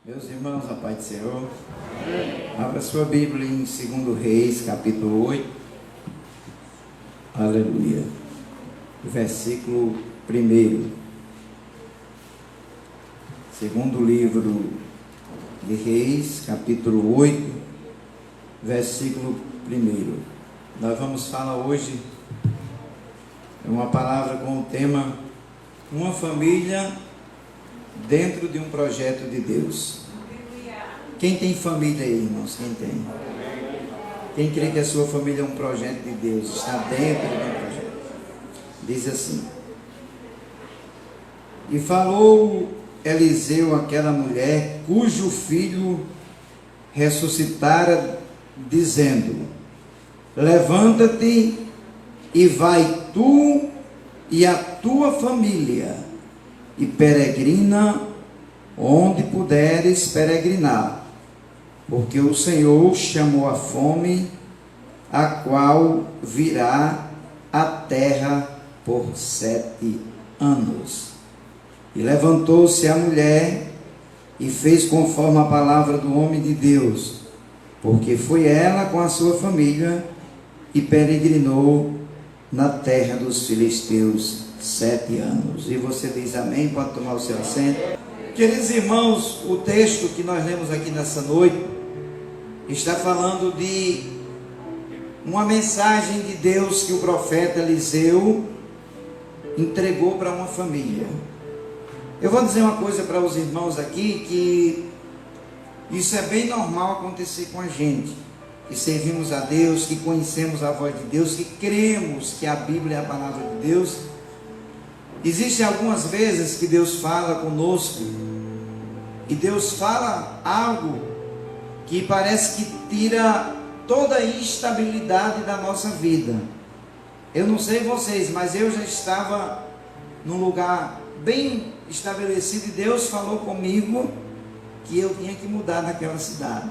Meus irmãos, a paz do Senhor. Abra sua Bíblia em 2 Reis, capítulo 8. Aleluia. Versículo 1. Segundo livro de Reis, capítulo 8, versículo 1. Nós vamos falar hoje uma palavra com o tema Uma família dentro de um projeto de Deus. Quem tem família aí, irmãos? Quem tem? Quem crê que a sua família é um projeto de Deus, está dentro de um projeto. Diz assim: E falou Eliseu àquela mulher cujo filho ressuscitara, dizendo: Levanta-te e vai tu e a tua família, e peregrina onde puderes peregrinar, porque o Senhor chamou a fome, a qual virá a terra por 7 anos. E levantou-se a mulher e fez conforme a palavra do homem de Deus, porque foi ela com a sua família e peregrinou na terra dos filisteus 7 anos. E você diz amém? Pode tomar o seu assento. Queridos irmãos, o texto que nós lemos aqui nessa noite está falando de uma mensagem de Deus que o profeta Eliseu entregou para uma família. Eu vou dizer uma coisa para os irmãos aqui, que isso é bem normal acontecer com a gente, que servimos a Deus, que conhecemos a voz de Deus, que cremos que a Bíblia é a palavra de Deus. Existem algumas vezes que Deus fala conosco, e Deus fala algo que parece que tira toda a instabilidade da nossa vida. Eu não sei vocês, mas eu já estava num lugar bem estabelecido e Deus falou comigo que eu tinha que mudar naquela cidade.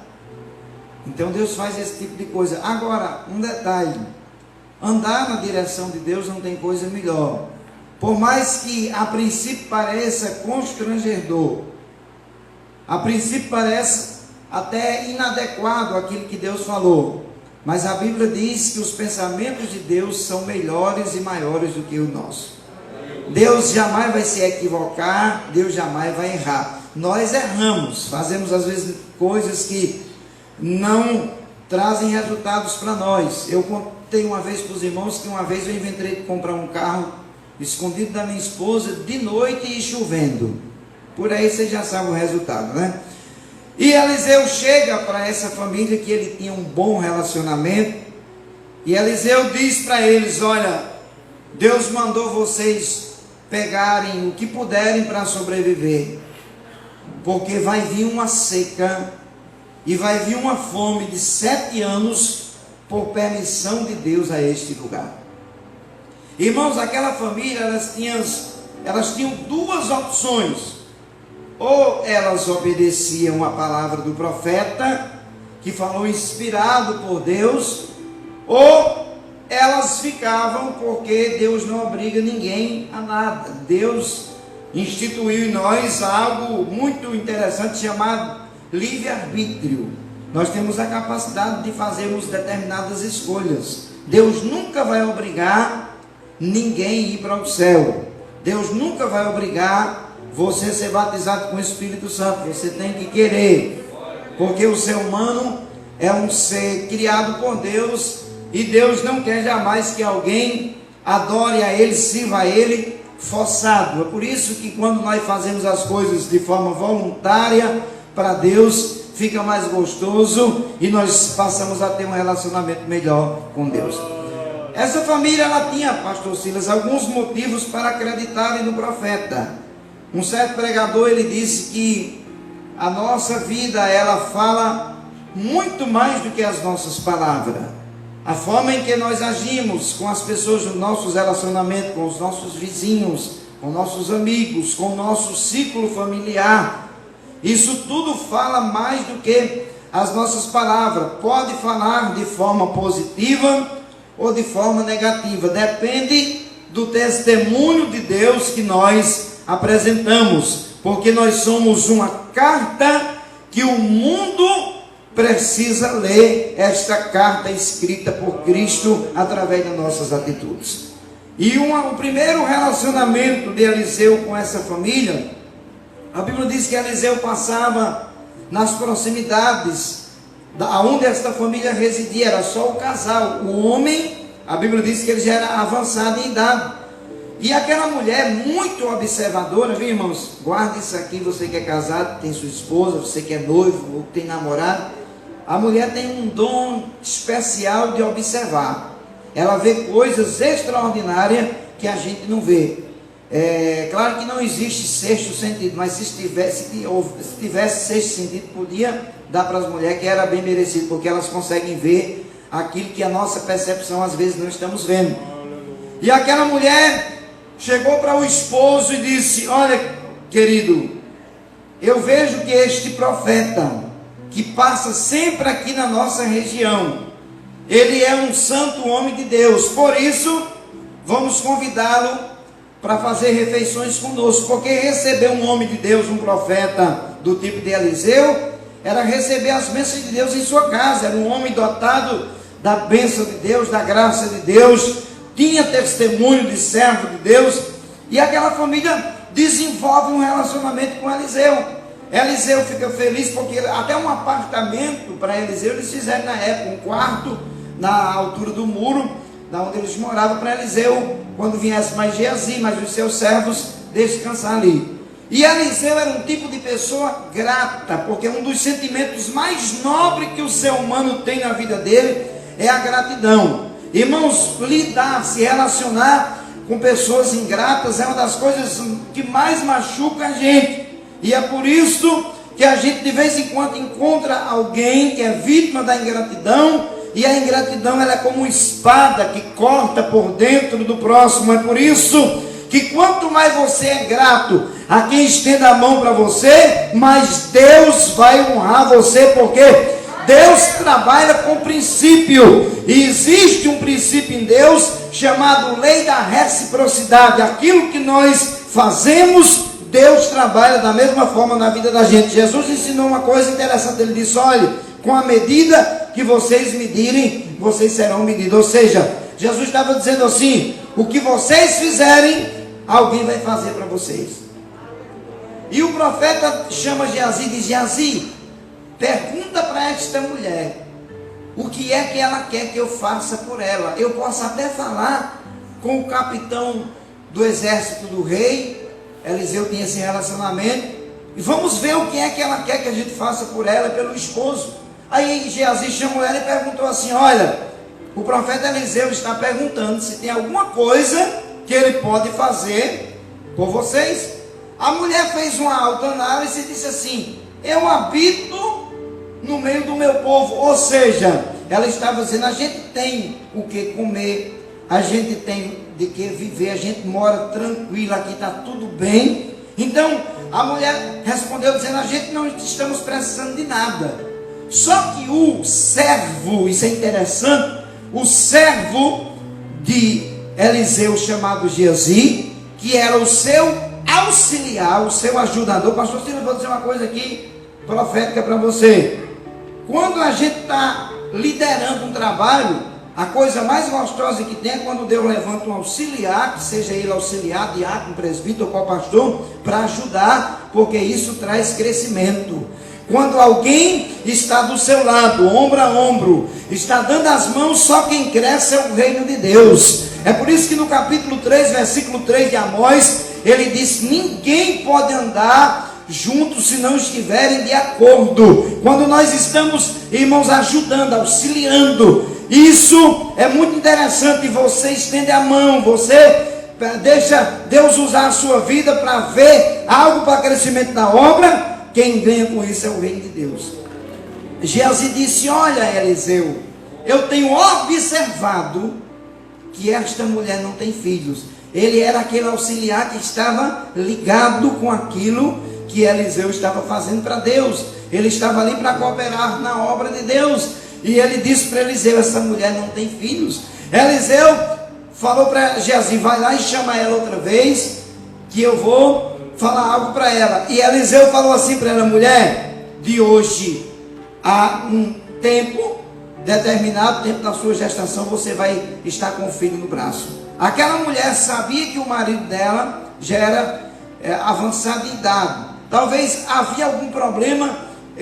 Então Deus faz esse tipo de coisa. Agora, um detalhe: andar na direção de Deus não tem coisa melhor. Por mais que a princípio pareça constrangedor, a princípio parece até inadequado aquilo que Deus falou, mas a Bíblia diz que os pensamentos de Deus são melhores e maiores do que o nosso. Deus jamais vai se equivocar, Deus jamais vai errar. Nós erramos, fazemos às vezes coisas que não trazem resultados para nós. Eu contei uma vez para os irmãos que uma vez eu inventei de comprar um carro escondido da minha esposa de noite e chovendo. Por aí você já sabe o resultado, né? E Eliseu chega para essa família que ele tinha um bom relacionamento, e Eliseu diz para eles: olha, Deus mandou vocês pegarem o que puderem para sobreviver, porque vai vir uma seca e vai vir uma fome de 7 anos por permissão de Deus a este lugar. Irmãos, aquela família, elas tinham duas opções: ou elas obedeciam a palavra do profeta, que falou inspirado por Deus, ou elas ficavam, porque Deus não obriga ninguém a nada. Deus instituiu em nós algo muito interessante chamado livre-arbítrio. Nós temos a capacidade de fazermos determinadas escolhas. Deus nunca vai obrigar ninguém a ir para o céu. Deus nunca vai obrigar você a ser batizado com o Espírito Santo. Você tem que querer, porque o ser humano é um ser criado por Deus, e Deus não quer jamais que alguém adore a Ele, sirva a Ele forçado. É por isso que quando nós fazemos as coisas de forma voluntária para Deus, fica mais gostoso e nós passamos a ter um relacionamento melhor com Deus. Essa família, ela tinha, pastor Silas, alguns motivos para acreditarem no profeta. Um certo pregador, ele disse que a nossa vida, ela fala muito mais do que as nossas palavras. A forma em que nós agimos com as pessoas no nosso relacionamento, com os nossos vizinhos, com nossos amigos, com o nosso ciclo familiar, isso tudo fala mais do que as nossas palavras. Pode falar de forma positiva ou de forma negativa, depende do testemunho de Deus que nós apresentamos, porque nós somos uma carta que o mundo precisa ler esta carta escrita por Cristo através das nossas atitudes. E o primeiro relacionamento de Eliseu com essa família, a Bíblia diz que Eliseu passava nas proximidades onde esta família residia, era só o casal. O homem, a Bíblia diz que ele já era avançado em idade. E aquela mulher muito observadora, viu, irmãos? Guarda isso aqui, você que é casado, tem sua esposa, você que é noivo ou tem namorado. A mulher tem um dom especial de observar. Ela vê coisas extraordinárias que a gente não vê. Claro que não existe sexto sentido, mas se tivesse sexto sentido, podia dar para as mulheres, que era bem merecido, porque elas conseguem ver aquilo que a nossa percepção às vezes não estamos vendo. E aquela mulher chegou para o esposo e disse: olha, querido, eu vejo que este profeta, que passa sempre aqui na nossa região, ele é um santo homem de Deus, por isso vamos convidá-lo para fazer refeições conosco, porque receber um homem de Deus, um profeta do tipo de Eliseu, era receber as bênçãos de Deus em sua casa. Era um homem dotado da bênção de Deus, da graça de Deus, tinha testemunho de servo de Deus, e aquela família desenvolve um relacionamento com Eliseu. Eliseu fica feliz porque até um apartamento para Eliseu eles fizeram na época, um quarto na altura do muro, da onde eles moravam, para Eliseu, quando viesse mais Geazi, mais os seus servos, descansar ali. E Eliseu era um tipo de pessoa grata, porque um dos sentimentos mais nobres que o ser humano tem na vida dele é a gratidão. Irmãos, lidar, se relacionar com pessoas ingratas é uma das coisas que mais machuca a gente. E é por isso que a gente de vez em quando encontra alguém que é vítima da ingratidão, e a ingratidão ela é como uma espada que corta por dentro do próximo. É por isso que quanto mais você é grato a quem estende a mão para você, mais Deus vai honrar você, porque Deus trabalha com princípio, e existe um princípio em Deus chamado lei da reciprocidade. Aquilo que nós fazemos, Deus trabalha da mesma forma na vida da gente. Jesus ensinou uma coisa interessante, ele disse: olha, com a medida que vocês medirem, vocês serão medidos. Ou seja, Jesus estava dizendo assim: o que vocês fizerem, alguém vai fazer para vocês. E o profeta chama Geazi e diz: Geazi, pergunta para esta mulher o que é que ela quer que eu faça por ela. Eu posso até falar com o capitão do exército do rei. Eliseu tinha esse relacionamento, e vamos ver o que é que ela quer que a gente faça por ela, pelo esposo. Aí Geazi chamou ela e perguntou assim: olha, o profeta Eliseu está perguntando se tem alguma coisa que ele pode fazer por vocês. A mulher fez uma autoanálise e disse assim: eu habito no meio do meu povo. Ou seja, ela estava dizendo: a gente tem o que comer, a gente tem de que viver, a gente mora tranquilo, aqui está tudo bem. Então a mulher respondeu dizendo: a gente não estamos precisando de nada. Só que o servo, isso é interessante, o servo de Eliseu chamado Geazi, que era o seu auxiliar, o seu ajudador. Pastor Silvio, eu vou dizer uma coisa aqui profética para você. Quando a gente está liderando um trabalho, a coisa mais gostosa que tem é quando Deus levanta um auxiliar, que seja ele auxiliar, diácono, presbítero ou qual pastor, para ajudar, porque isso traz crescimento. Quando alguém está do seu lado, ombro a ombro, está dando as mãos, só quem cresce é o reino de Deus. É por isso que no capítulo 3, versículo 3 de Amós, ele diz: ninguém pode andar juntos se não estiverem de acordo. Quando nós estamos, irmãos, ajudando, auxiliando, isso é muito interessante. Você estende a mão, você deixa Deus usar a sua vida para ver algo para crescimento da obra. Quem ganha com isso é o reino de Deus. Geazi disse: olha, Eliseu, eu tenho observado que esta mulher não tem filhos. Ele era aquele auxiliar que estava ligado com aquilo que Eliseu estava fazendo para Deus. Ele estava ali para cooperar na obra de Deus. E ele disse para Eliseu: essa mulher não tem filhos. Eliseu falou para Geazi: vai lá e chama ela outra vez, que eu vou falar algo para ela. E Eliseu falou assim para ela: mulher, de hoje a um tempo determinado, tempo da sua gestação, você vai estar com o filho no braço. Aquela mulher sabia que o marido dela já era avançado em idade. Talvez havia algum problema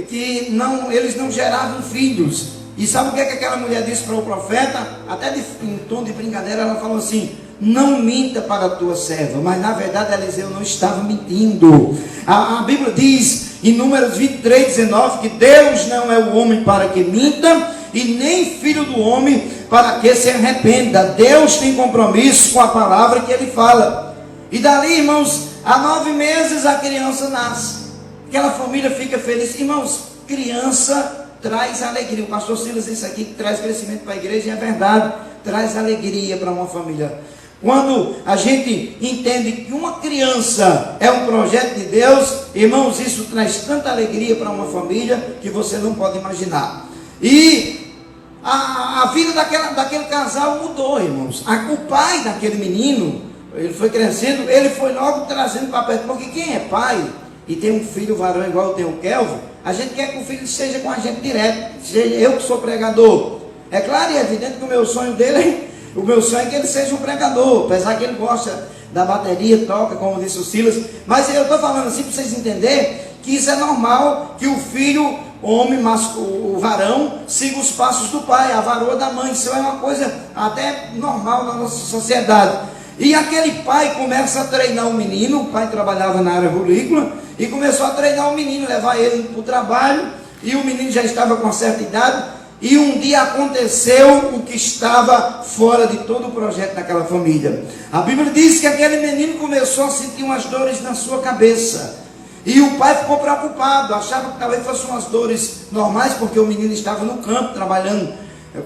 que eles não geravam filhos. E sabe o que aquela mulher disse para o profeta? Até em tom de brincadeira, ela falou assim: não minta para a tua serva. Mas na verdade Eliseu não estava mentindo. A Bíblia diz em Números 23:19 que Deus não é o homem para que minta, e nem filho do homem para que se arrependa. Deus tem compromisso com a palavra que ele fala. E dali, irmãos, há 9 meses a criança nasce. Aquela família fica feliz. Irmãos, criança traz alegria. O pastor Silas disse aqui que traz crescimento para a igreja, e é verdade, traz alegria para uma família. Quando a gente entende que uma criança é um projeto de Deus, irmãos, isso traz tanta alegria para uma família que você não pode imaginar. E a vida daquele casal mudou, irmãos. O pai daquele menino, ele foi crescendo, ele foi logo trazendo para perto, porque quem é pai e tem um filho varão igual eu tenho o Kelvin, a gente quer que o filho seja com a gente direto, seja eu que sou pregador. É claro e evidente que o meu sonho é que ele seja um pregador, apesar que ele gosta da bateria, toca, como disse o Silas. Mas eu estou falando assim para vocês entenderem que isso é normal, que o filho, homem, o varão, siga os passos do pai, a varoa da mãe. Isso é uma coisa até normal na nossa sociedade. E aquele pai começa a treinar o menino. O pai trabalhava na área rurícola e começou a treinar o menino, levar ele para o trabalho. E o menino já estava com uma certa idade. E um dia aconteceu o que estava fora de todo o projeto daquela família. A Bíblia diz que aquele menino começou a sentir umas dores na sua cabeça. E o pai ficou preocupado, achava que talvez fossem umas dores normais, porque o menino estava no campo, trabalhando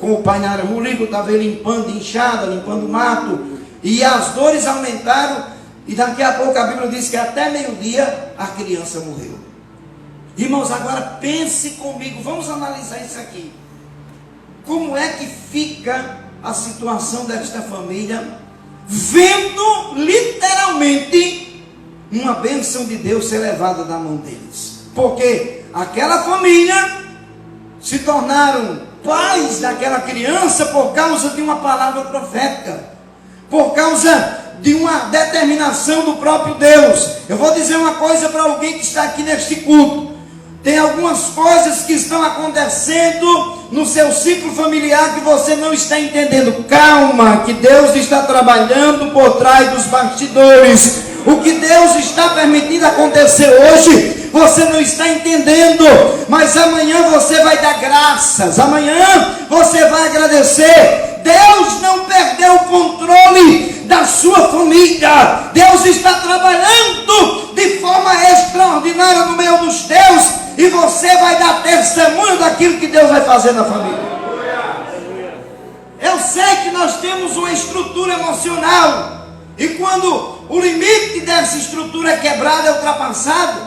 com o pai na área rurícola, estava limpando enxada, limpando mato. E as dores aumentaram, e daqui a pouco a Bíblia diz que até meio-dia a criança morreu. Irmãos, agora pense comigo, vamos analisar isso aqui. Como é que fica a situação desta família, vendo literalmente uma bênção de Deus ser levada da mão deles? Porque aquela família se tornaram pais daquela criança por causa de uma palavra profética, por causa de uma determinação do próprio Deus. Eu vou dizer uma coisa para alguém que está aqui neste culto. Tem algumas coisas que estão acontecendo no seu ciclo familiar que você não está entendendo. Calma, que Deus está trabalhando por trás dos bastidores. O que Deus está permitindo acontecer hoje, você não está entendendo, mas amanhã você vai dar graças, amanhã você vai agradecer. Deus não perdeu o controle da sua família. Deus está trabalhando de forma extraordinária no meio dos teus, e você vai dar testemunho daquilo que Deus vai fazer na família. Eu sei que nós temos uma estrutura emocional, e quando o limite dessa estrutura é quebrado, é ultrapassado,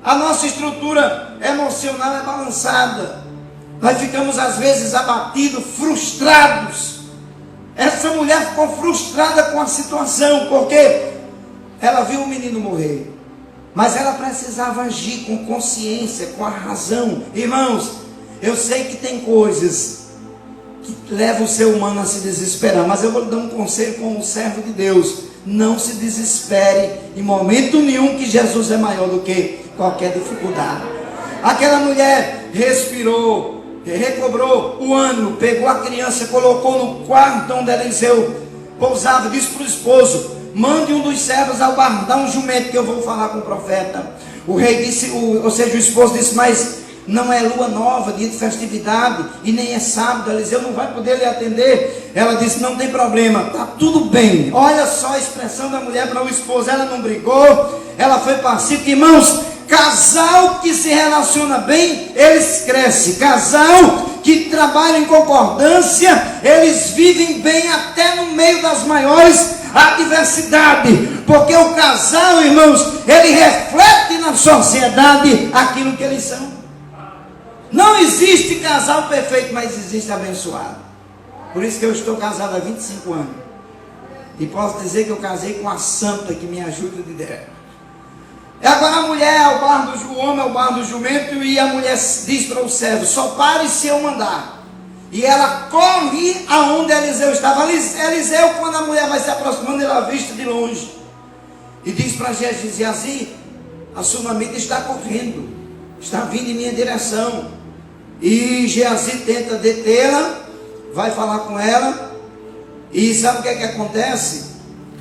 a nossa estrutura emocional é balançada. Nós ficamos às vezes abatidos, frustrados. Essa mulher ficou frustrada com a situação, porque ela viu o menino morrer, mas ela precisava agir com consciência, com a razão. Irmãos, eu sei que tem coisas que levam o ser humano a se desesperar, mas eu vou lhe dar um conselho como servo de Deus: não se desespere em momento nenhum, que Jesus é maior do que qualquer dificuldade. Aquela mulher respirou, recobrou o ânimo, pegou a criança, colocou no quarto onde Eliseu pousava, disse para o esposo: mande um dos servos aguardar um jumento que eu vou falar com o profeta. O rei disse, ou seja, o esposo disse: mas não é lua nova, dia de festividade, e nem é sábado, Eliseu não vai poder lhe atender. Ela disse: não tem problema, está tudo bem. Olha só a expressão da mulher para o esposo, ela não brigou, ela foi pacífica. Irmãos, casal que se relaciona bem, eles crescem. Casal que trabalha em concordância, eles vivem bem até no meio das maiores adversidades. Porque o casal, irmãos, ele reflete na sociedade aquilo que eles são. Não existe casal perfeito, mas existe abençoado. Por isso que eu estou casado há 25 anos. E posso dizer que eu casei com a santa que me ajuda de Deus. E agora a mulher é o homem é o barro do jumento, e a mulher diz para o servo: só pare se eu mandar. E ela corre aonde Eliseu estava. Eliseu, quando a mulher vai se aproximando, ele a vista de longe. E diz para Geazi: a sunamita está correndo, está vindo em minha direção. E Geazi tenta detê-la, vai falar com ela. E sabe o que é que acontece?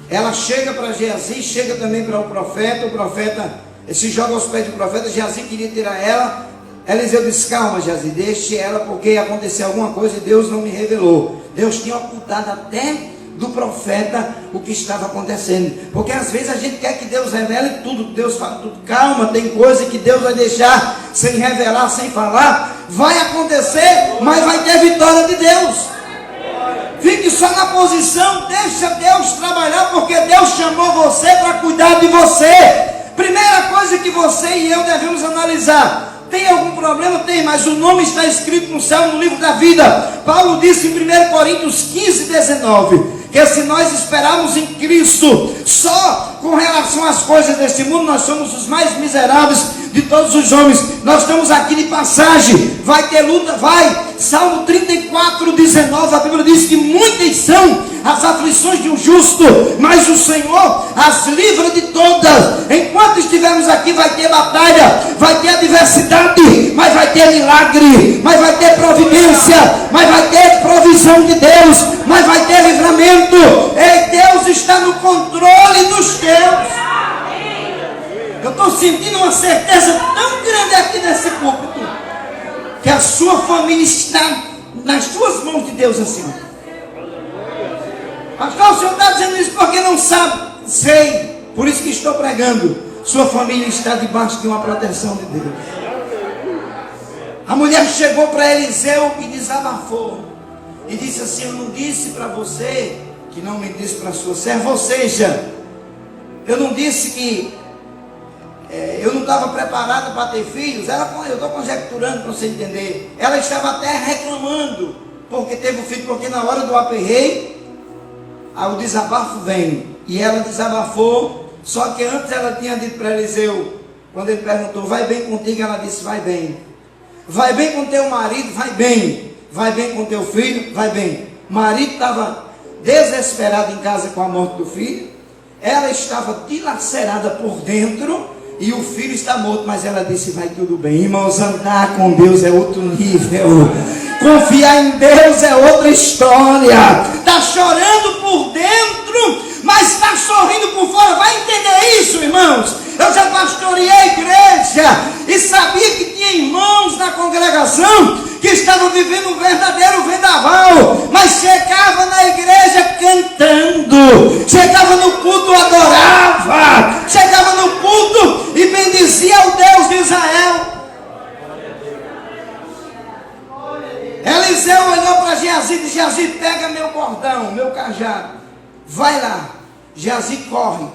Ela chega para Geazi, chega também para o profeta se joga aos pés do profeta. Geazi queria tirar ela. Eliseu disse: calma, Geazi, deixe ela, porque aconteceu alguma coisa e Deus não me revelou. Deus tinha ocultado até do profeta o que estava acontecendo, porque às vezes a gente quer que Deus revele tudo, que Deus fala tudo. Calma, tem coisa que Deus vai deixar sem revelar, sem falar. Vai acontecer, mas vai ter vitória de Deus. Fique só na posição, deixa Deus trabalhar, porque Deus chamou você para cuidar de você. Primeira coisa que você e eu devemos analisar: tem algum problema? Tem, mas o nome está escrito no céu, no livro da vida. Paulo disse em 1 Coríntios 15, 19, que se nós esperarmos em Cristo só com relação às coisas deste mundo, nós somos os mais miseráveis de todos os homens. Nós estamos aqui de passagem. Vai ter luta, vai. Salmo 34, 19, a Bíblia diz que muitas são as aflições de um justo, mas o Senhor as livra de todas. Enquanto estivermos aqui, vai ter batalha, vai ter adversidade, mas vai ter milagre, mas vai ter providência, mas vai ter provisão de Deus, mas vai ter livramento. E Deus está no controle dos teus. Eu estou sentindo uma certeza tão grande aqui nesse púlpito, que a sua família está nas tuas mãos de Deus assim. Pastor, o senhor está dizendo isso porque não sabe? Sei, por isso que estou pregando. Sua família está debaixo de uma proteção de Deus. A mulher chegou para Eliseu e desabafou, e disse assim: eu não disse para você que não me disse para a sua serva. Ou seja, eu não disse que eu não estava preparado para ter filhos. Eu estou conjecturando para você entender. Ela estava até reclamando porque teve o filho, porque na hora do aperreio o desabafo vem, e ela desabafou. Só que antes ela tinha dito para Eliseu, quando ele perguntou: vai bem contigo? Ela disse: vai bem. Vai bem com teu marido? Vai bem. Vai bem com teu filho? Vai bem. O marido estava desesperado em casa com a morte do filho, ela estava dilacerada por dentro, e o filho está morto, mas ela disse: vai tudo bem. Irmãos, andar com Deus é outro nível. Confiar em Deus é outra história. Está chorando por dentro, mas está sorrindo por fora. Vai entender isso, irmãos? Eu já pastoreei a igreja e sabia que tinha irmãos na congregação que estavam vivendo um verdadeiro vendaval, mas chegava na igreja cantando, chegava no culto, adorava, chegava no culto e bendizia o Deus de Israel. Eliseu olhou para Geazi e disse: Geazi, pega meu cordão, meu cajado, vai lá. Geazi corre.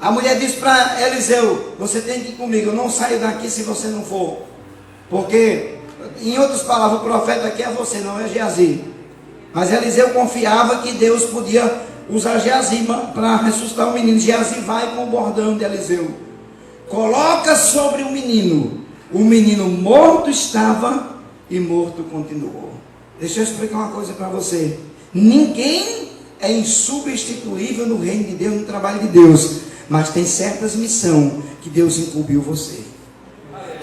A mulher disse para Eliseu: você tem que ir comigo, eu não saio daqui se você não for. Porque, em outras palavras, o profeta aqui é você, não é Geazi. Mas Eliseu confiava que Deus podia usar Geazi para ressuscitar o menino. Geazi vai com o bordão de Eliseu, coloca sobre o menino morto estava e morto continuou. Deixa eu explicar uma coisa para você: ninguém é insubstituível no reino de Deus, no trabalho de Deus, mas tem certas missões que Deus incumbiu você.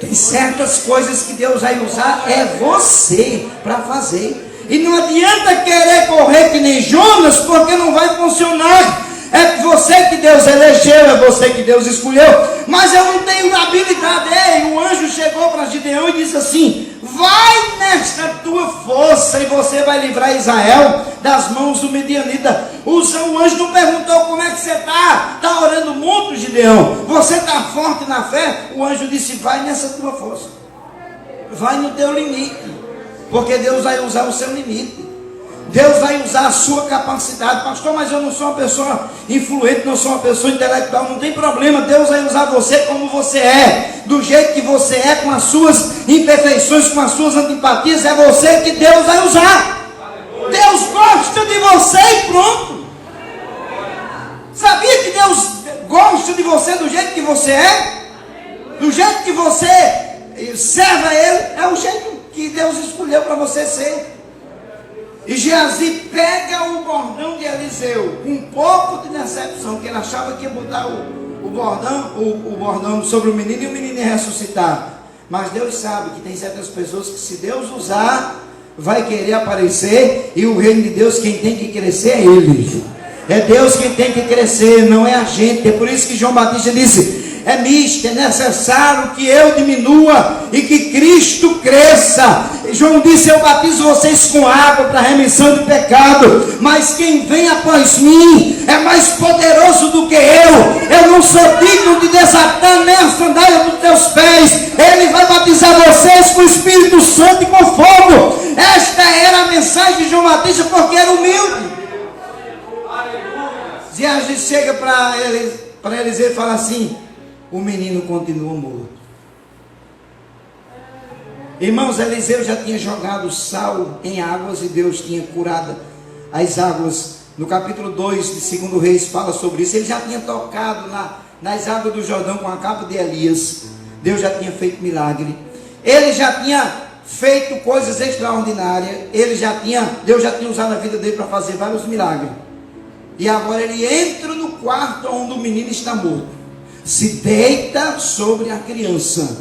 Tem certas coisas que Deus vai usar você para fazer. E não adianta querer correr que nem Jonas, porque não vai funcionar. É você que Deus elegeu, é você que Deus escolheu, mas eu não tenho habilidade. Ei, o anjo chegou para Gideão e disse assim: vai nesta tua força e você vai livrar Israel das mãos do Midianita. O anjo não perguntou: como é que você está? Está orando muito, Gideão? Você está forte na fé? O anjo disse: vai nessa tua força, vai no teu limite, porque Deus vai usar o seu limite. Deus vai usar a sua capacidade. Pastor, mas eu não sou uma pessoa influente, não sou uma pessoa intelectual. Não tem problema, Deus vai usar você como você é, do jeito que você é, com as suas imperfeições, com as suas antipatias. É você que Deus vai usar. Deus gosta de você e pronto. Sabia que Deus gosta de você do jeito que você é? Do jeito que você serve a Ele, é o jeito que Deus escolheu para você ser. E Geazi pega o bordão de Eliseu, com um pouco de decepção, que ele achava que ia botar o bordão sobre o menino e o menino ia ressuscitar. Mas Deus sabe que tem certas pessoas que, se Deus usar, vai querer aparecer, e o reino de Deus, quem tem que crescer é Ele. É Deus quem tem que crescer, não é a gente. É por isso que João Batista disse: é misto, é necessário que eu diminua e que Cristo cresça. João disse: eu batizo vocês com água para remissão de pecado, mas quem vem após mim é mais poderoso do que eu não sou digno de desatar nem a sandália dos teus pés. Ele vai batizar vocês com o Espírito Santo e com fogo. Esta era a mensagem de João Batista, porque era humilde. Geazi chega para Eliseu e fala assim: o menino continua morto. Irmãos, Eliseu já tinha jogado sal em águas e Deus tinha curado as águas. No capítulo 2 de 2 Reis fala sobre isso. Ele já tinha tocado nas águas do Jordão com a capa de Elias. Deus já tinha feito milagre. Ele já tinha feito coisas extraordinárias. Deus já tinha usado a vida dele para fazer vários milagres. E agora ele entra no quarto onde o menino está morto, se deita sobre a criança,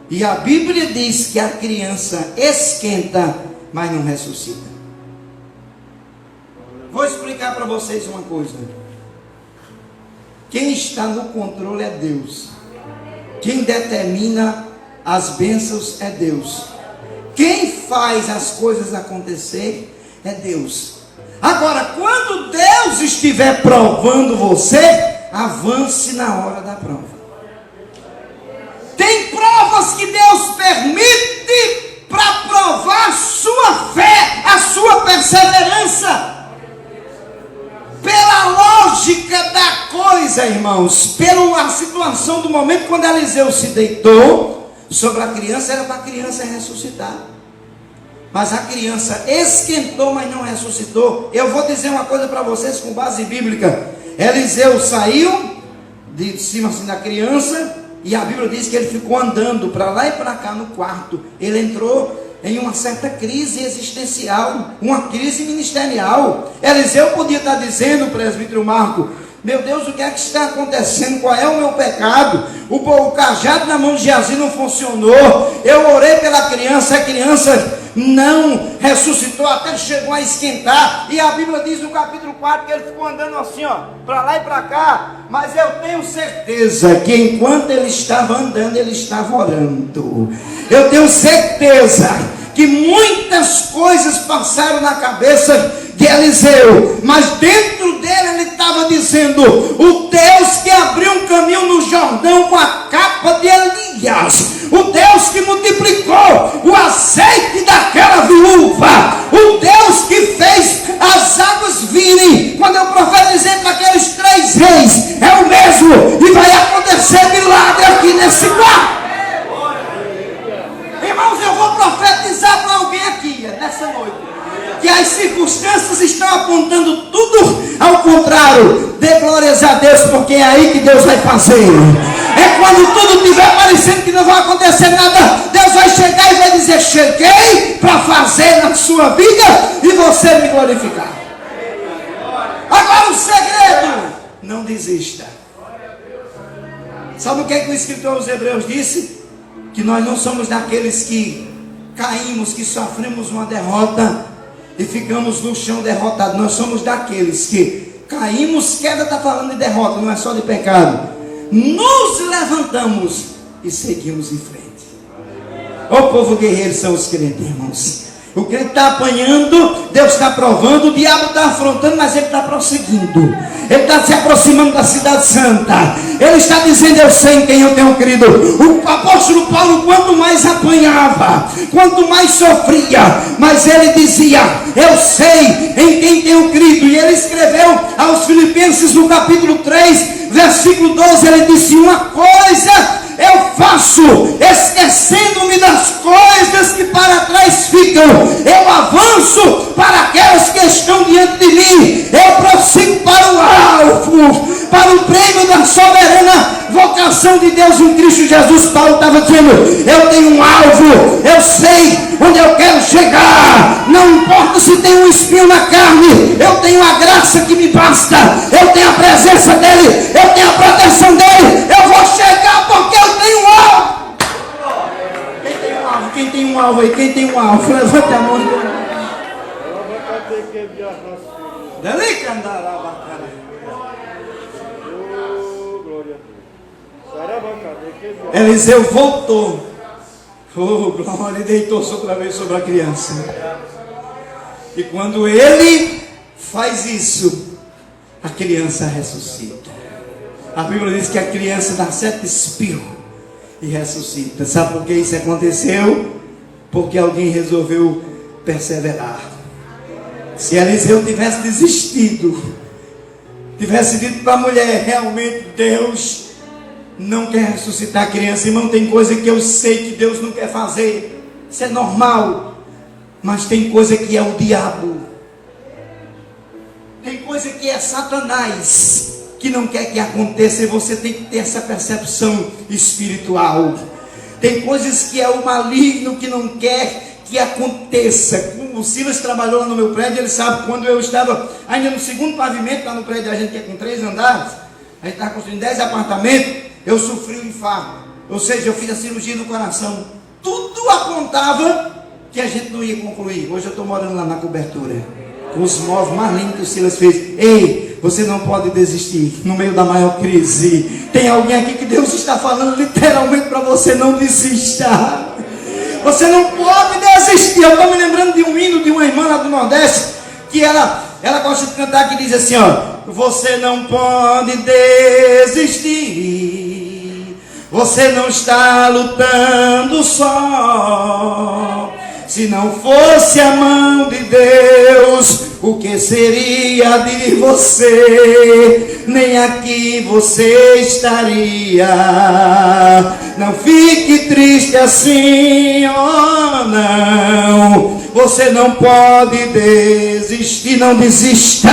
e a Bíblia diz que a criança esquenta, mas não ressuscita. Vou explicar para vocês uma coisa: quem está no controle é Deus, quem determina as bênçãos é Deus, quem faz as coisas acontecer é Deus. Agora, quando Deus estiver provando você, avance na hora da prova. Tem provas que Deus permite para provar a sua fé, a sua perseverança. Pela lógica da coisa, irmãos, pela situação do momento, quando Eliseu se deitou sobre a criança, era para a criança ressuscitar. Mas a criança esquentou, mas não ressuscitou. Eu vou dizer uma coisa para vocês com base bíblica. Eliseu saiu de cima assim da criança, e a Bíblia diz que ele ficou andando para lá e para cá no quarto. Ele entrou em uma certa crise existencial, uma crise ministerial. Eliseu podia estar dizendo, presbítero Marco: meu Deus, o que é que está acontecendo? Qual é o meu pecado? O cajado na mão de Geazi não funcionou. Eu orei pela criança, a criança não ressuscitou, até chegou a esquentar. E a Bíblia diz no capítulo 4 que ele ficou andando assim, para lá e para cá. Mas eu tenho certeza que enquanto ele estava andando, ele estava orando. Eu tenho certeza que muitas coisas passaram na cabeça de Eliseu, mas dentro dele ele estava dizendo: o Deus que abriu um caminho no Jordão com a capa de Elias, o Deus que multiplicou o azeite daquela viúva, o Deus que fez as águas virem quando eu profetizei para aqueles 3 reis, é o mesmo, e vai acontecer milagre aqui nesse quarto. Irmãos, eu vou profetizar para alguém aqui nessa noite, que as circunstâncias estão apontando tudo ao contrário. Dê glórias a Deus, porque é aí que Deus vai fazer. É quando tudo estiver parecendo que não vai acontecer nada, Deus vai chegar e vai dizer: cheguei para fazer na sua vida e você me glorificar. Agora o segredo: não desista. Sabe o que é que o escritor aos Hebreus disse? Que nós não somos daqueles que caímos, que sofremos uma derrota e ficamos no chão derrotados. Nós somos daqueles que caímos. Queda está falando de derrota, não é só de pecado. Nos levantamos e seguimos em frente. O povo guerreiro são os crentes, irmãos. O crente está apanhando, Deus está provando, o diabo está afrontando, mas ele está prosseguindo. Ele está se aproximando da cidade santa. Ele está dizendo: eu sei em quem eu tenho crido. O apóstolo Paulo, quanto mais apanhava, quanto mais sofria, mas ele dizia: eu sei em quem tenho crido. E ele escreveu aos Filipenses no capítulo 3, versículo 12, ele disse: uma coisa eu faço, esquecendo-me das coisas que para trás ficam, eu avanço para aquelas que estão diante de mim, eu prossigo para o alvo, realização de Deus em Cristo Jesus. Paulo estava dizendo: eu tenho um alvo, eu sei onde eu quero chegar, não importa se tem um espinho na carne, eu tenho a graça que me basta, eu tenho a presença dele, eu tenho a proteção dele, eu vou chegar porque eu tenho um alvo. Quem tem um alvo aí? Quem tem um alvo? Levanta a mão. Eliseu voltou. Oh, glória, e deitou-se outra vez sobre a criança. E quando ele faz isso, a criança ressuscita. A Bíblia diz que a criança dá 7 espirros e ressuscita. Sabe por que isso aconteceu? Porque alguém resolveu perseverar. Se Eliseu tivesse desistido, tivesse dito para a mulher: realmente Deus não quer ressuscitar a criança. Irmão, tem coisa que eu sei que Deus não quer fazer, isso é normal. Mas tem coisa que é o diabo, tem coisa que é Satanás, que não quer que aconteça, e você tem que ter essa percepção espiritual. Tem coisas que é o maligno que não quer que aconteça. O Silas trabalhou lá no meu prédio, ele sabe, quando eu estava ainda no segundo pavimento, lá no prédio a gente que é com 3 andares, a gente estava construindo 10 apartamentos, eu sofri um infarto, ou seja, eu fiz a cirurgia no coração. Tudo apontava que a gente não ia concluir. Hoje eu estou morando lá na cobertura, com os móveis mais lindos que o Silas fez. Ei, você não pode desistir no meio da maior crise. Tem alguém aqui que Deus está falando literalmente para você: não desista. Você não pode desistir. Eu estou me lembrando de um hino de uma irmã lá do Nordeste, que ela gosta de cantar, que diz assim, ó: você não pode desistir, você não está lutando só. Se não fosse a mão de Deus, o que seria de você? Nem aqui você estaria. Não fique triste assim, oh não. Você não pode desistir, não desista,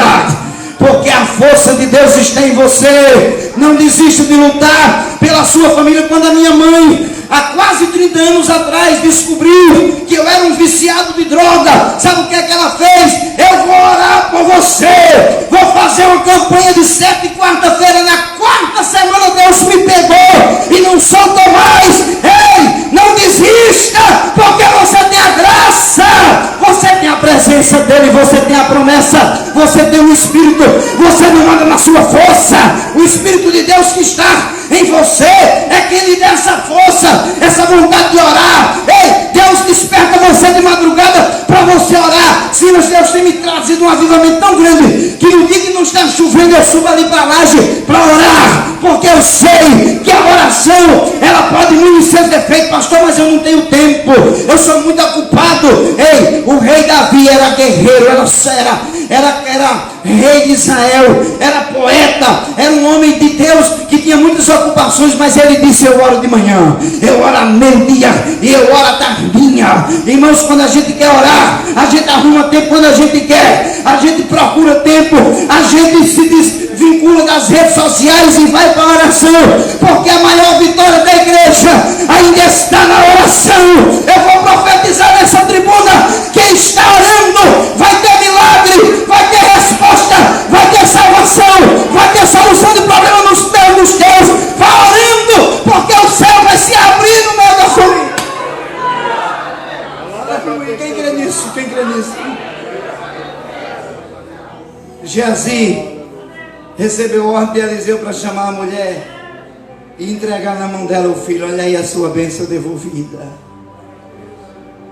porque a força de Deus está em você. Não desista de lutar pela sua família. Quando a minha mãe, há quase 30 anos atrás, descobriu que eu era um viciado de droga, sabe o que é que ela fez? Eu vou orar por você, vou fazer uma campanha de 7 quarta-feira. Na quarta semana Deus me pegou e não soltou mais. Ei, não desista, porque você tem a graça, você tem a presença dele, você tem a promessa, você tem o Espírito. Você não anda na sua força, o Espírito de Deus que está em você é quem lhe dá essa força, essa vontade de orar. Ei, Deus desperta você de madrugada para você orar. Silas, Deus tem me trazido um avivamento tão grande que no dia que não está chovendo eu subo ali para a laje para orar, porque eu sei que a oração ela pode muito ser defeito. Pastor, mas eu não tenho tempo, eu sou muito ocupado. Ei, o rei Davi era guerreiro, era rei de Israel, era poeta, era um homem de Deus que tinha muitas ocupações, mas ele disse: eu oro de manhã, eu oro ao meio-dia e eu oro à tardinha. Irmãos, quando a gente quer orar, a gente arruma tempo. Quando a gente quer, a gente procura tempo, a gente se desvincula das redes sociais e vai para a oração, porque a maior vitória da igreja ainda está na oração. Eu vou profetizar nessa tribuna: quem está orando vai ter milagre, vai ter resposta, vai ter salvação, vai ter solução de problema nos teus. Vai orando, porque o céu vai se abrir no meio da família. Quem crê nisso? Quem crê nisso? Geazi recebeu ordem de Eliseu para chamar a mulher e entregar na mão dela o filho. Olha aí a sua bênção devolvida.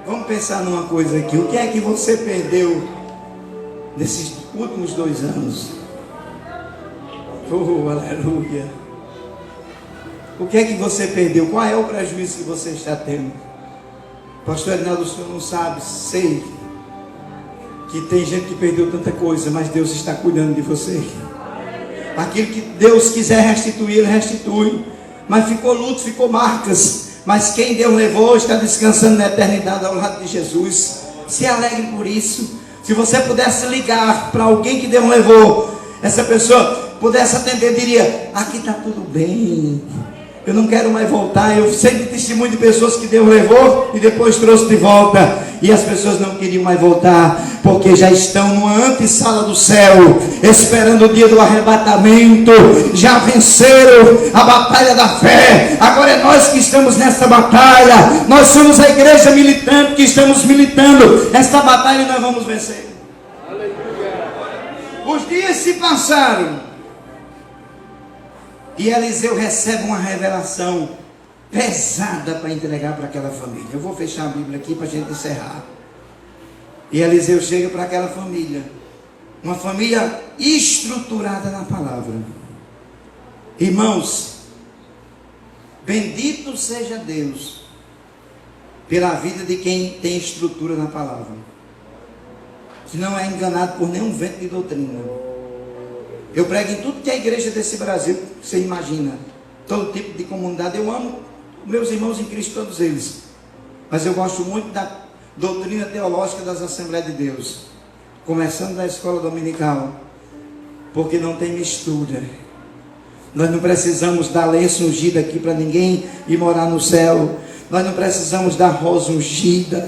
Vamos pensar numa coisa aqui: o que é que você perdeu nesses últimos 2 anos? Oh, aleluia! O que é que você perdeu? Qual é o prejuízo que você está tendo? Pastor Ednaldo, o senhor não sabe. Sei que tem gente que perdeu tanta coisa, mas Deus está cuidando de você. Aquilo que Deus quiser restituir, Ele restitui. Mas ficou luto, ficou marcas, mas quem Deus levou está descansando na eternidade ao lado de Jesus. Se alegre por isso. Se você pudesse ligar para alguém que Deus levou, essa pessoa pudesse atender, diria: aqui está tudo bem, Eu não quero mais voltar. Eu sempre testemunho de pessoas que Deus levou e depois trouxe de volta. E as pessoas não queriam mais voltar, porque já estão numa antessala do céu, esperando o dia do arrebatamento. Já venceram a batalha da fé. Agora é nós que estamos nessa batalha. Nós somos a igreja militante que estamos militando esta batalha e nós vamos vencer. Os dias se passaram. E Eliseu recebe uma revelação pesada para entregar para aquela família. Eu vou fechar a Bíblia aqui para a gente encerrar. E Eliseu chega para aquela família. Uma família estruturada na palavra. Irmãos, bendito seja Deus pela vida de quem tem estrutura na palavra. Que não é enganado por nenhum vento de doutrina. Eu prego em tudo que é a igreja desse Brasil, você imagina. Todo tipo de comunidade. Eu amo meus irmãos em Cristo, todos eles. Mas eu gosto muito da doutrina teológica das Assembleias de Deus. Começando da escola dominical. Porque não tem mistura. Nós não precisamos dar lenço ungido aqui para ninguém ir morar no céu. Nós não precisamos dar rosa ungida.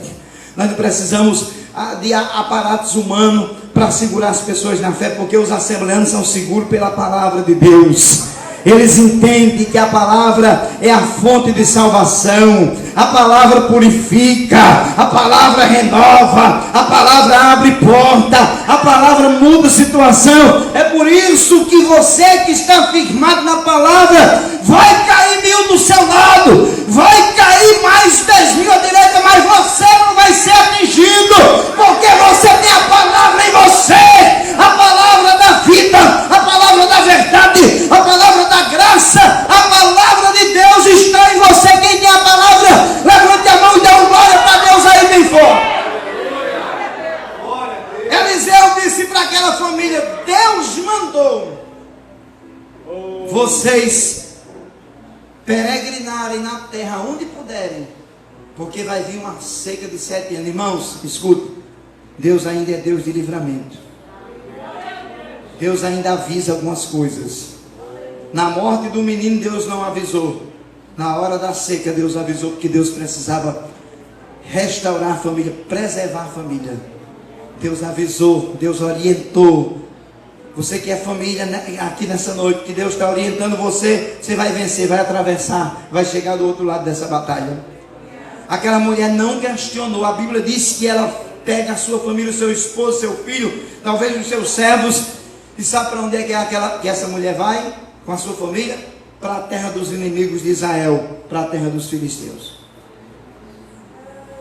Nós não precisamos de aparatos humanos para segurar as pessoas na fé, porque os assembleanos são seguros pela palavra de Deus. Eles entendem que a palavra é a fonte de salvação. A palavra purifica, a palavra renova, a palavra abre porta, a palavra muda situação. É por isso que você que está firmado na palavra, vai cair 1000 do seu lado, vai cair mais 10.000 à direita, mas você não vai ser atingido, porque você tem a palavra em você, a palavra da vida, a palavra da verdade, a palavra da graça, a palavra de Deus está em você. Quem tem a palavra, levante a mão e dê uma glória para Deus aí bem forte. Eliseu disse para aquela família: Deus mandou vocês peregrinarem na terra onde puderem, porque vai vir uma seca de 7 anos. Irmãos, escuta, Deus ainda é Deus de livramento. Deus ainda avisa algumas coisas. Na morte do menino Deus não avisou. Na hora da seca Deus avisou, porque Deus precisava restaurar a família, preservar a família. Deus avisou, Deus orientou. Você que é família aqui nessa noite, que Deus está orientando você, você vai vencer, vai atravessar, vai chegar do outro lado dessa batalha. Aquela mulher não questionou. A Bíblia diz que ela pega a sua família, o seu esposo, seu filho, talvez os seus servos, e sabe para onde é que essa mulher vai com a sua família? Para a terra dos inimigos de Israel, para a terra dos filisteus.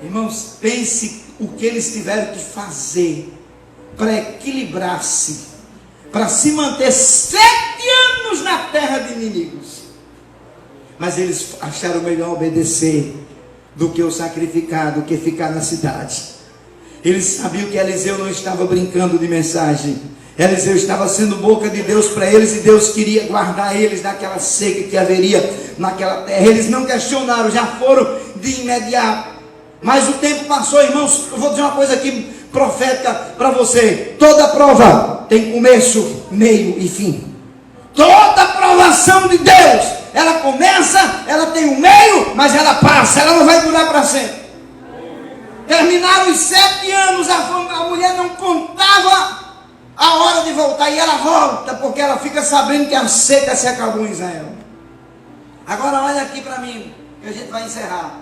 Irmãos, pense o que eles tiveram que fazer para equilibrar-se, para se manter 7 anos na terra de inimigos. Mas eles acharam melhor obedecer do que o sacrificar, do que ficar na cidade. Eles sabiam que Eliseu não estava brincando de mensagem. Eliseu estava sendo boca de Deus para eles, e Deus queria guardar eles daquela seca que haveria naquela terra. Eles não questionaram, já foram de imediato. Mas o tempo passou, irmãos. Eu vou dizer uma coisa aqui profética para você: toda prova tem começo, meio e fim. Toda provação de Deus, ela começa, ela tem um meio, mas ela passa, ela não vai durar para sempre. Terminaram os 7 anos, a mulher não contava a hora de voltar, e ela volta, porque ela fica sabendo que a seca se acabou em Israel. Agora olha aqui para mim, que a gente vai encerrar.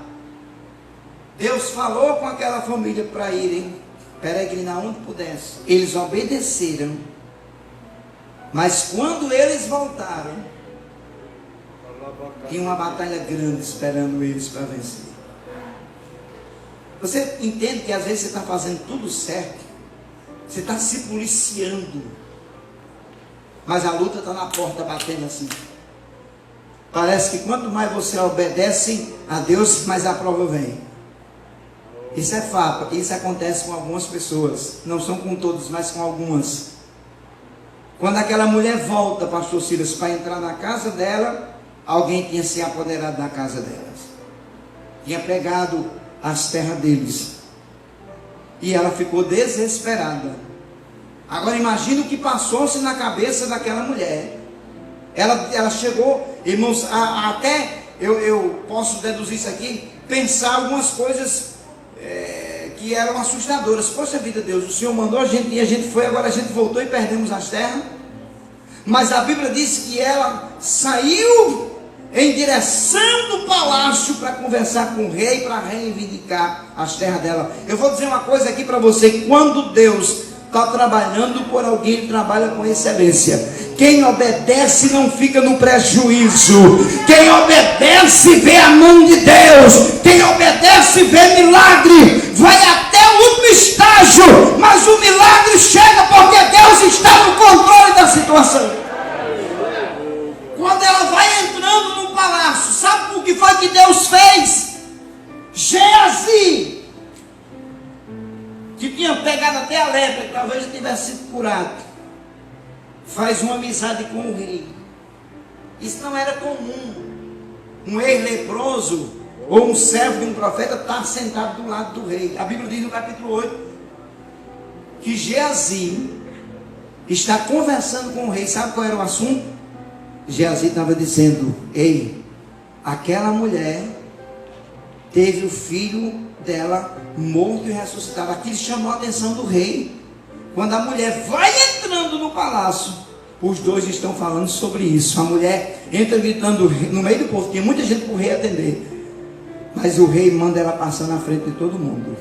Deus falou com aquela família para irem peregrinar onde pudesse. Eles obedeceram. Mas quando eles voltaram, tinha uma batalha grande esperando eles para vencer. Você entende que às vezes você está fazendo tudo certo, você está se policiando, mas a luta está na porta batendo assim. Parece que quanto mais você obedece a Deus, mais a prova vem. Isso é fato, isso acontece com algumas pessoas, não são com todos, mas com algumas. Quando aquela mulher volta, pastor Silas, para entrar na casa dela, alguém tinha se apoderado da casa delas, tinha pegado as terras deles, e ela ficou desesperada. Agora imagina o que passou-se na cabeça daquela mulher. Ela chegou, irmãos, até eu posso deduzir isso aqui, pensar algumas coisas que eram assustadoras. Poxa vida, Deus, o Senhor mandou a gente e a gente foi, agora a gente voltou e perdemos as terras. Mas a Bíblia diz que ela saiu em direção do palácio para conversar com o rei, para reivindicar as terras dela. Eu vou dizer uma coisa aqui para você: quando Deus está trabalhando por alguém, ele trabalha com excelência. Quem obedece não fica no prejuízo. Quem obedece vê a mão de Deus. Quem obedece vê milagre. Vai até o último estágio, mas o milagre chega porque Deus está no controle da situação. Quando ela vai entrando no palácio, sabe o que foi que Deus fez? Geazi, que tinha pegado até a lepra, que talvez tivesse sido curado, faz uma amizade com o rei. Isso não era comum. Um ex-leproso ou um servo de um profeta estar sentado do lado do rei. A Bíblia diz no capítulo 8 que Geazi está conversando com o rei. Sabe qual era o assunto? Geazi estava dizendo: ei, aquela mulher teve o filho dela morto e ressuscitado. Aquilo chamou a atenção do rei. Quando a mulher vai entrando no palácio, os dois estão falando sobre isso. A mulher entra gritando no meio do povo, tinha muita gente para o rei atender, mas o rei manda ela passar na frente de todo mundo.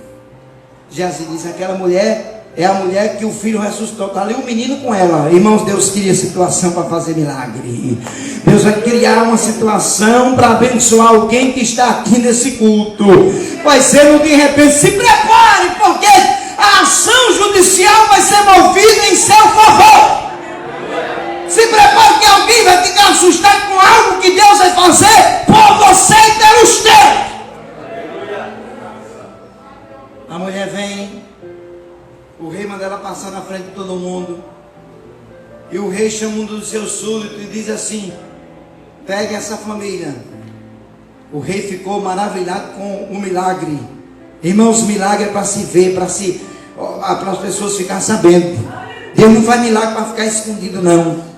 Geazi diz: aquela mulher é a mulher que o filho ressuscitou, está ali o menino com ela. Irmãos, Deus cria situação para fazer milagre. Deus vai criar uma situação para abençoar alguém que está aqui nesse culto. Vai ser no de repente. Se prepare, porque a ação judicial vai ser movida em seu favor. Se prepare que alguém vai ficar assustado com algo que Deus vai fazer por você e pelos teus. A mulher vem, o rei manda ela passar na frente de todo mundo, e o rei chama um dos seus súditos e diz assim: pegue essa família. O rei ficou maravilhado com o milagre. Irmãos, milagre é para se ver, para as pessoas ficarem sabendo. Deus não faz milagre para ficar escondido, não.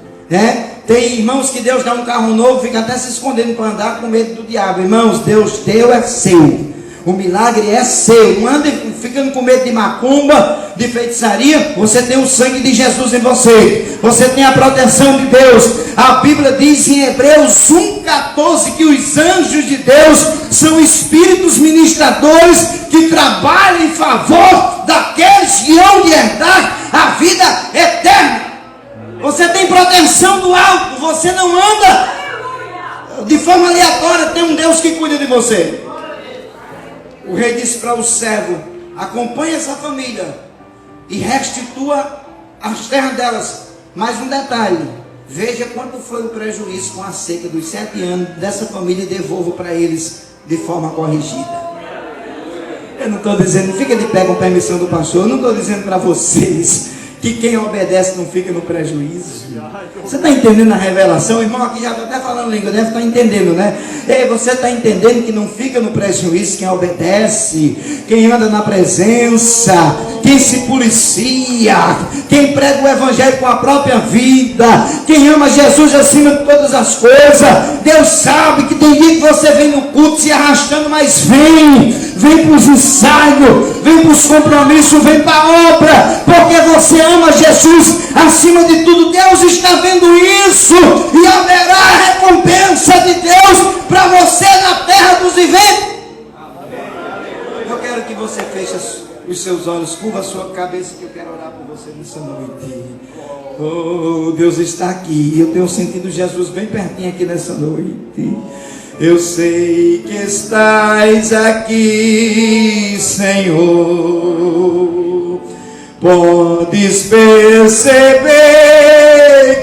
Tem irmãos que Deus dá um carro novo, fica até se escondendo para andar com medo do diabo. Irmãos, Deus deu, é seu. O milagre é seu. Não anda ficando com medo de macumba, de feitiçaria. Você tem o sangue de Jesus em você. Você tem a proteção de Deus. A Bíblia diz em Hebreus 1,14 que os anjos de Deus são espíritos ministradores que trabalham em favor daqueles que hão de herdar a vida eterna. Você tem proteção do alto. Você não anda de forma aleatória. Tem um Deus que cuida de você. O rei disse para o servo: acompanhe essa família e restitua as terras delas. Mais um detalhe: veja quanto foi o prejuízo com a seca dos 7 anos dessa família e devolva para eles de forma corrigida. Eu não estou dizendo, fica de pé com permissão do pastor, eu não estou dizendo para vocês que quem obedece não fica no prejuízo. Você está entendendo a revelação? O irmão aqui já está até falando língua, deve estar entendendo, né? Ei, você está entendendo que não fica no prejuízo quem obedece, quem anda na presença, quem se policia, quem prega o evangelho com a própria vida, quem ama Jesus acima de todas as coisas. Deus sabe que tem dia que você vem no culto se arrastando, mas vem para os ensaios, vem para os compromissos, vem para a obra, porque você ama Jesus acima de tudo. Deus está vendo isso e haverá a recompensa de Deus para você na terra dos viventes. Eu quero que você feche os seus olhos, curva a sua cabeça, que eu quero orar por você nessa noite. Oh, Deus está aqui. Eu tenho sentido Jesus bem pertinho aqui nessa noite. Eu sei que estás aqui, Senhor. Podes perceber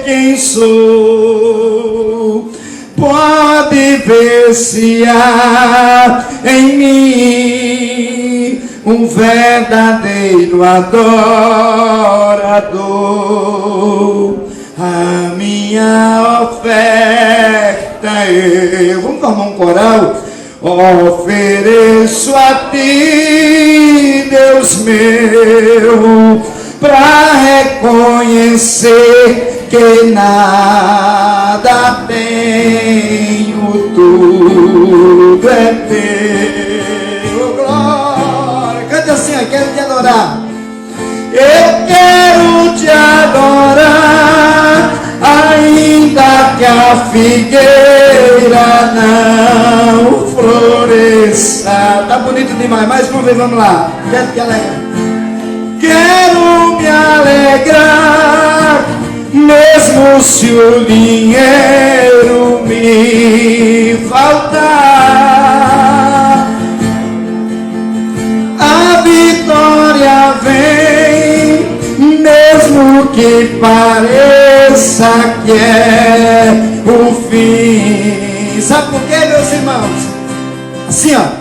quem sou. Pode ver se há em mim um verdadeiro adorador. A minha oferta eu, vamos formar um coral, ofereço a ti, Deus meu, para reconhecer que nada tenho, tudo é teu. Oh, glória. Cante assim, eu quero te adorar. Eu quero te adorar, ainda que a figueira não floresça. Tá bonito demais, mais uma vez, vamos lá. Quero te alegrar. Quero me alegrar, mesmo se o dinheiro me faltar. A vitória vem, mesmo que pareça que é o fim. Sabe por quê, meus irmãos? Assim, ó.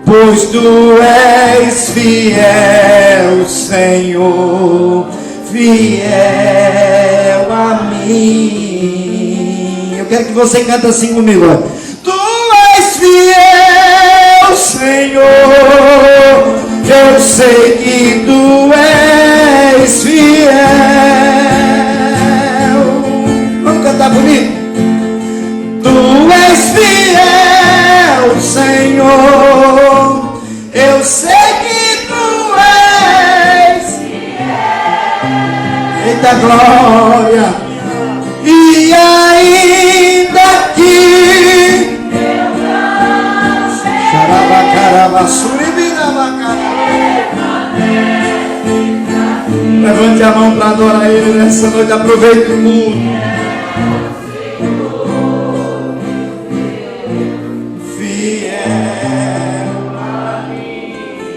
Pois tu és fiel, Senhor, fiel a mim. Eu quero que você cante assim comigo, ó. Tu és fiel, Senhor, eu sei que tu és fiel. Vamos cantar bonito? Tu és fiel, Senhor, eu sei que tu és fiel. Eita glória! E ainda que levante a mão para adorar Ele nessa noite. Aproveite o mundo.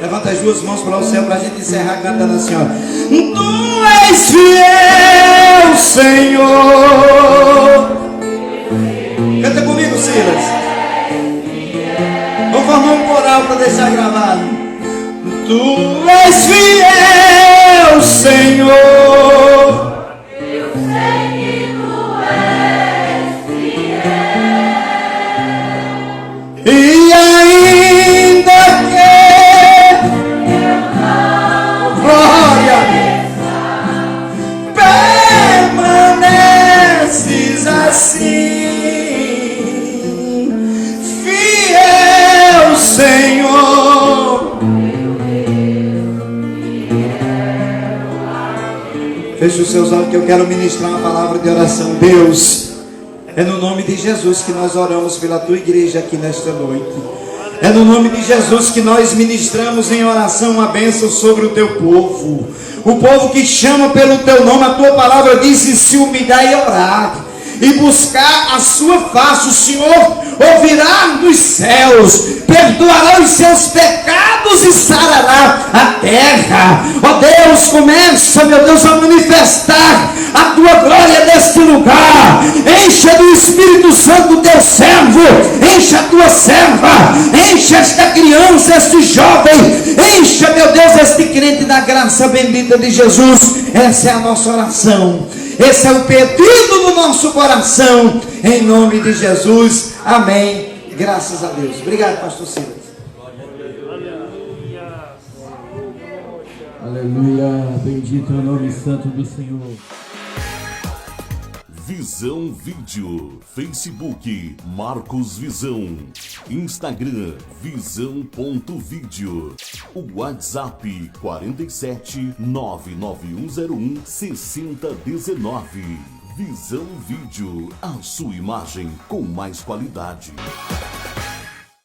Levanta as duas mãos para o céu para a gente encerrar cantando assim, ó. Tu és fiel, Senhor. Canta comigo, Silas. Vamos formar um coral para deixar gravado. Tu és fiel, Senhor. Eu sei que tu és fiel. E ainda que permaneces assim, fiel, Senhor. Feche os seus olhos que eu quero ministrar uma palavra de oração. Deus, é no nome de Jesus que nós oramos pela tua igreja aqui nesta noite. É no nome de Jesus que nós ministramos em oração uma bênção sobre o teu povo. O povo que chama pelo teu nome, a tua palavra diz: se humilhar e orar e buscar a sua face, o Senhor ouvirá dos céus, perdoará os seus pecados e sarará a terra. Ó Deus, começa, meu Deus, a manifestar a tua glória neste lugar. Encha do Espírito Santo o teu servo, encha a tua serva, encha esta criança, este jovem, encha, meu Deus, este crente da graça bendita de Jesus. Essa é a nossa oração, esse é o pedido do nosso coração, em nome de Jesus, amém, graças a Deus. Obrigado, pastor Silas. Aleluia, bendito é o nome santo do Senhor. Visão Vídeo, Facebook Marcos Visão, Instagram Visão.vídeo, o WhatsApp 47 99101 6019. Visão Vídeo, a sua imagem com mais qualidade.